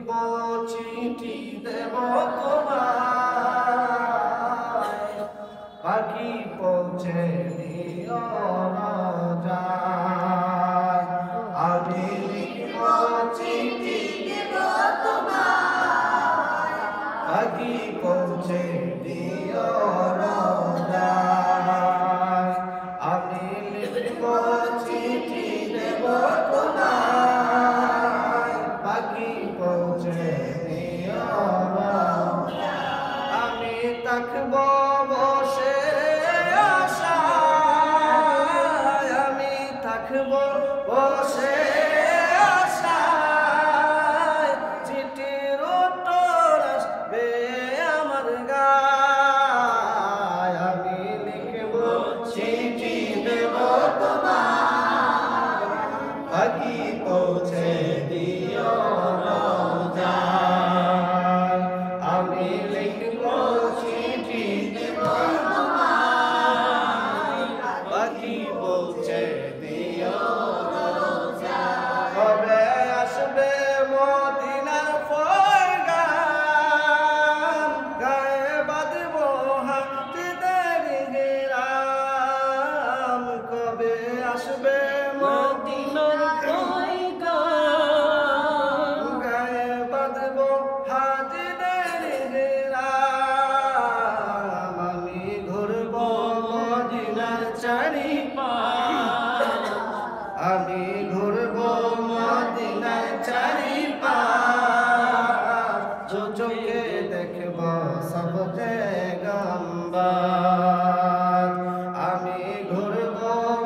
লিখব চিঠি দেব তোমায়, পাখি পৌঁছে দিও রাজায়। আমি লিখব চিঠি দেব তোমায়, পাখি পৌঁছে দিও রাজায়। আমি লিখব চিঠি দেব তোমায়, পাখি পৌঁছে দিও রাজায়। আমি থাকব বসে আশায়, আমি থাকব বসে আশায়, চিঠির উত্তর আসবে আমার গায়। আমি লিখব চিঠি দেব তোমায়, পাখি পৌঁছে দিও রাজায়। আমি লিখব চিঠি দেব তোমায়, পাখি পৌঁছে দিও রাজায়। কবে আসবে মদিনার পয়গাম, গায়ে বাঁধব হাতিদের গিরাম। কবে আসবে মদিনার পয়গাম, গায়ে বাঁধব হাতিদের গিরাম। আমি ঘুরব মদিনার চারিপাশ, আমি ঘুরব মদিনার চারিপাশ, চোখে দেখব সবজে গম্বর। আমি ঘুরব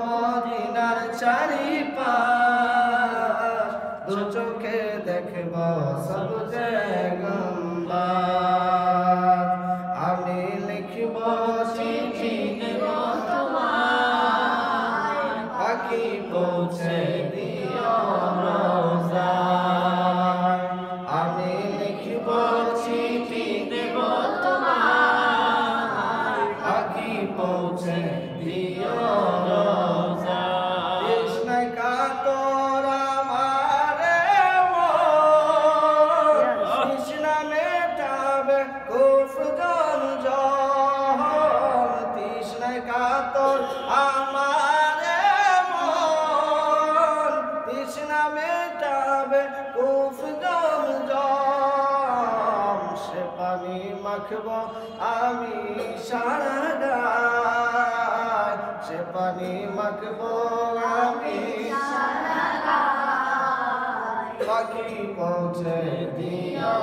মদিনার চারিপাশ, চোখে দেখব সবজে গম্বর। আমি লিখব চিঠি দেব তোমায়, পাখি পৌঁছে দিও রোজায়। আমি লিখব চিঠি দেব তোমায়, পাখি পৌঁছে দিও রোজায়। তৃষ্ণায় কাতর আমারে মন, তৃষ্ণা মেটাবে কুফজন জহর। তৃষ্ণায় কাতর আমারে মন, তৃষ্ণা মেটাবে কুফজন জম। সে পানি মাখব আমি সারা গায়, সে পানি মাখব আমি সারা গায়, পাখি পৌঁছে দিও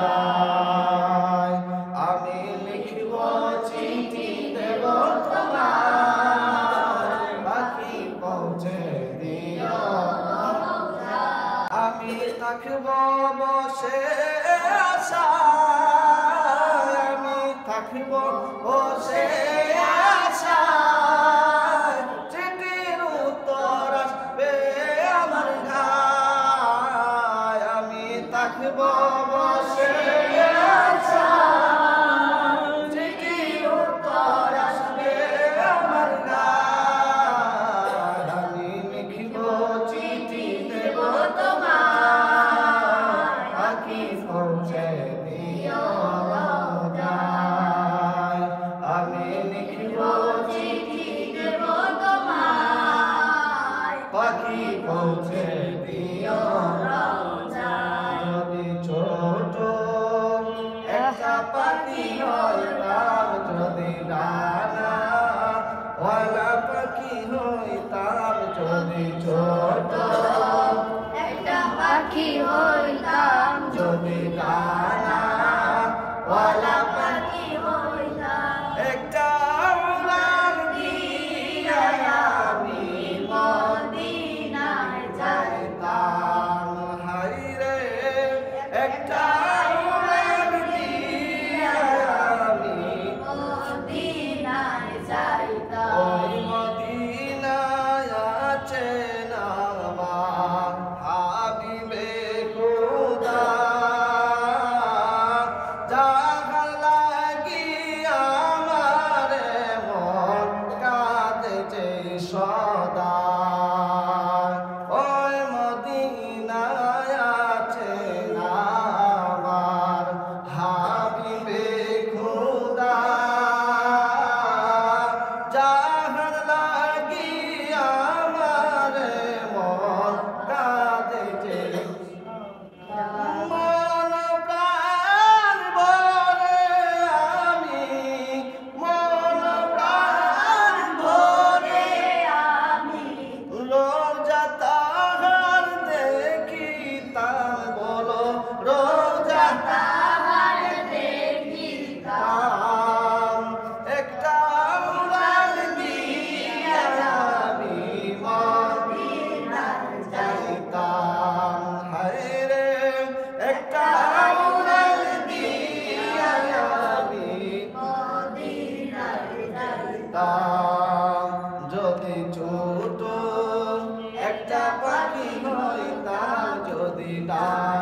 রাজায়। আমি লিখব চিঠি দেব তোমায়, পাখি পৌঁছে দিও রাজায়। আমি থাকব বসে আশায়, আমি থাকব বসে আশায়, চিঠির উত্তর আসবে আমার গায়। আমি থাকব বসে আশায়, চিঠির উত্তর আসবে আমার গায়। আমি লিখব চিঠি দেব তোমায়, পাখি পৌঁছে দিও রাজায়। আমি লিখব চিঠি দেব তোমায়, পাখি পৌঁছে দিও রাজায়। যদি ছোট একটা পাখি হইতাম, যদি ডানা ওয়ালা পাখি হইতাম, যদি ছোট একটা পাখি হইতাম, যদি ডানা ওয়ালা পাখি হইতাম, একটা উড়ান দিয়া আমি মদিনায় যাইতাম। হাইরে একটা উড়ান দিয়া আমি মদিনায় যাইতাম। ওই মদিনায় আছেন আমার হাবিবে খোদা।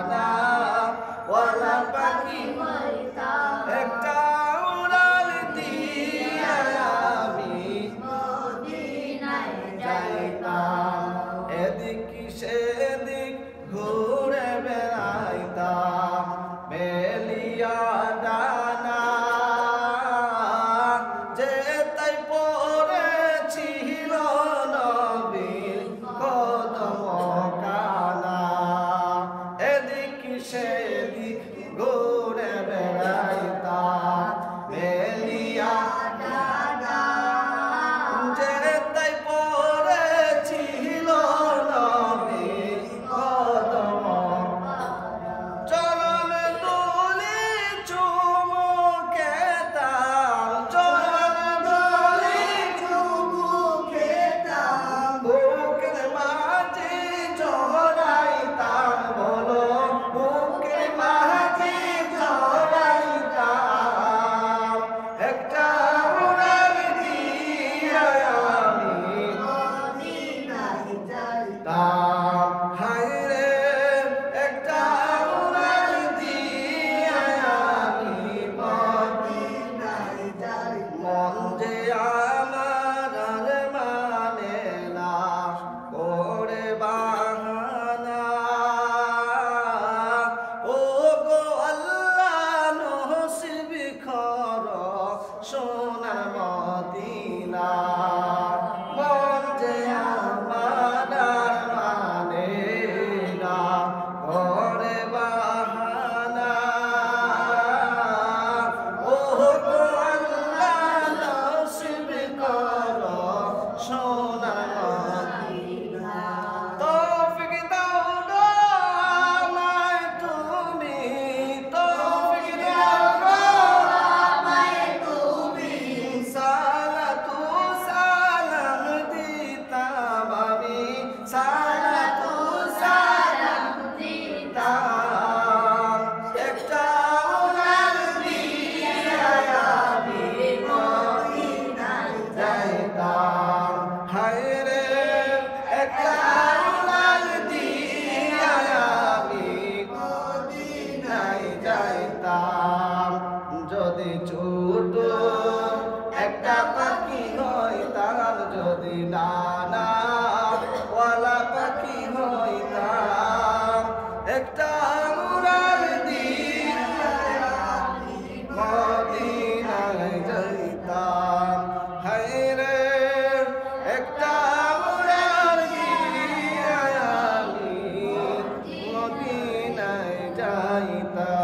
ডানা ওয়ালা পাখি হইতাম একটা উড়াল দিয়া আমি মদিনায় যাইতাম এদিক সেদিক ঘুরে বেড়াইতাম বেলিয়া ডানা যে তাই পড়েছিল নবীর কদম কানা এদিক সেদিক ঘুরে বেড়াইতাম বেলিয়া যে তাই পড়েছিল নবীর কদম চরণ দুলি চুমুকেতাম চরণ দুলি চুমুকেতাম বুকের মাঝে জড়াইতাম বলো বুকের মাঝে জড়াইতাম একটা উড়াল দিয়া আমি মদিনায় যাইতাম তাম হায়রে একটা উড়াল দিয়া আমি মদিনায় যাইতাম মন যে আমার আর মানে না করে বাহানা ও গো আল্লাহ নসিব কর সোনার মদিনা মন যে আমার আর মানে না করে বাহানা ও গো আল্লাহ নসিব কর সোনার মদিনা তৌফিক দাও গো আমায় তুমি তৌফিক দাও গো আমায় তুমি সালাতু সালাম দিতাম আমি সালাতু সালাম দিতাম একটা উড়াল দিয়া আমি মদিনায় যাইতাম হায়রে একটা উড়াল দিয়া আমি মদিনায় যাইতাম যদি ছোট একটা পাখি হইতাম যদি ডানা ওয়ালা পাখি হইতাম একটা উড়াল দিয়া মদিনায় যাইতাম হায়রে একটা উড়াল দিয়া আমি মদিনায় যাইতাম